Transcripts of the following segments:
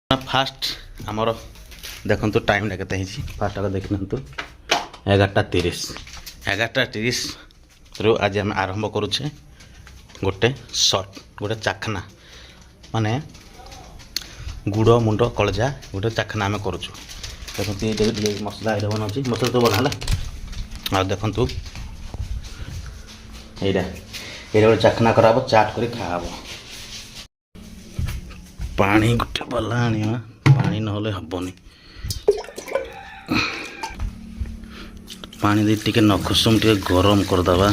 fast आमर देखु time के फास्ट आगे देखी ना 11:30 11:30 रु आज आम आरंभ करुचे गोटे सर्ट गोटे चाखना माने गुड़ मुंड कलजा गोटे चाखना आम करुचु देखते मसला ये बना मसला तो बनाला आ देखु ये गोटे चाखना कराब चाट कर खाब पानी गोटे बला आनिया पानी नहले हबनी पानी दे टिके नखुसुम टिके गरम करदबा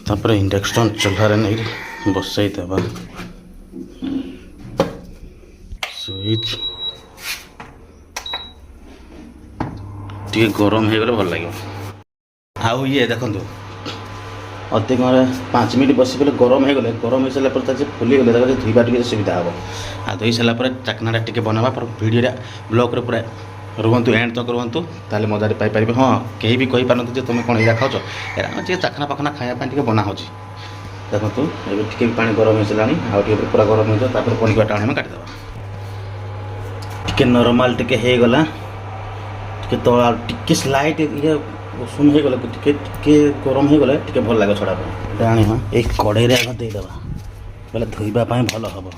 तापर इंडक्शन चूल्हा नहीं बसई देबा स्विच टिके गरम हो गले भल लगे आउ ये देखंतु अधिक 5 मिनट बस गले गरम हो सारा पर फुली गले धोबा टे सुविधा हम आ धोई सारापर चाकनाटा टे बनवा पर भिडियो ब्लॉग पूरा रुहतु एंड तक रुहतु ताले मजा पाइपर हाँ कहीं भी कहीपर तुम कौन यहाँ खाओ ये चाखना पाखना खायापी बना हो देखो ये पानी गरम हो सारा आगे पूरा गरम हो पनीर टाणी काटिदेवा टे नॉर्मल टे होगला टे तला टे स्लाइट ये उषुम हो गले टे गरम हो गले टे भल लगे छड़ा आनी ये कड़े आगे देदेवा बोले धोवाई भल हम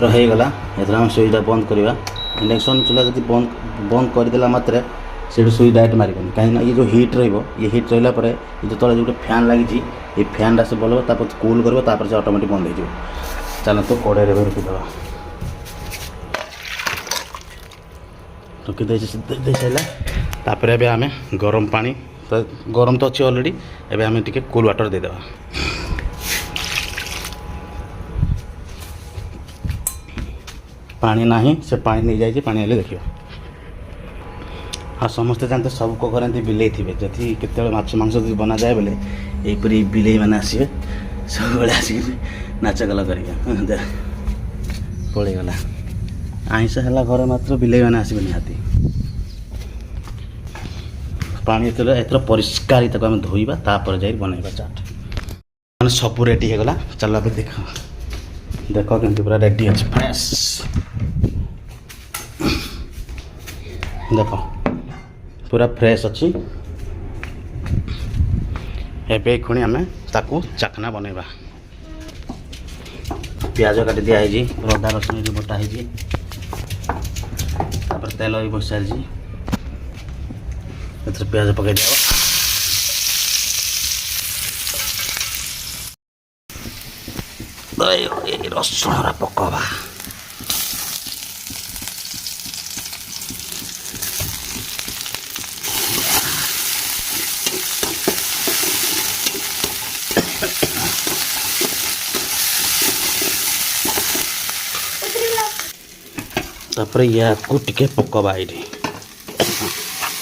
होगला ये स्विच बंद करवा इंडक्शन चूल्हा जब बंद करदेला मात्रे से स्विच डायरेक्ट मारिबनी कहीं ये जो हिट हिट रहा पर ये तले जो फैन लगी ये फैन से बोल कूल कर से ऑटोमेटिक बंद हो चलो तो कड़े रखीदेवा रखी सारा आम गरम पानी तो गरम तो अच्छी ऑलरेडी एवं आम टे कूल वाटर देदेवा पानी नहीं से पानी नहीं जाए पानी हेल्ले देखिए हाँ समस्ते जानते सब को घर बिले थे जदि केत मांस बना जाए बोले यहीपरी बिले मैंने आसवे सब बड़े आसिक नाच गला कर पड़ेगला आईस है घर मात्र बिले मैंने आसवे निहाती पानी एथर परिष्कार आम धोइबा तापर जाई बनइबा चाट मैंने सब रेडी होगला चल अब देख देख केमती पूरा रेडी अच्छे फ्रेश देख पूरा फ्रेश अच्छी एवं खुणी आम ताकू चाखना बनइबा प्याज काटी दिखाई अदा रसुन बटा हो तेल भी बस सारी प्याज पकई दिया रसुण पकवा तापर या टे पकवा ये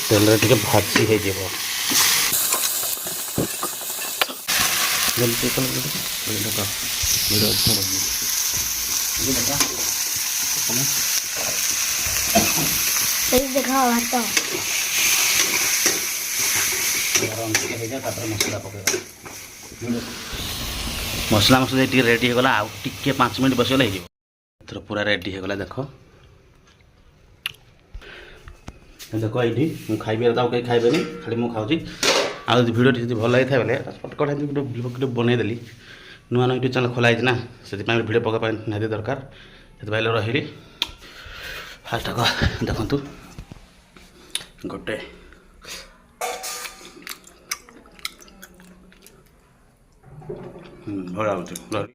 तेल टे भाजी हो मसला मसला टे रेडी होगला आउ टे 5 मिनट बसगले हो पूरा रेडी होगला देख देख ये मुझे खाइबी कहीं खाइबे खाली मुझे खाऊँ आज भिडियो जी भल लगी था बोले पटकट गोटे ब्लॉग बनईदेली नुआ नुआ यूट्यूब चैनल खोलाई ना से भिडियो पकाई निहाती दरकार से रही फास्ट आग देखु गोटे भल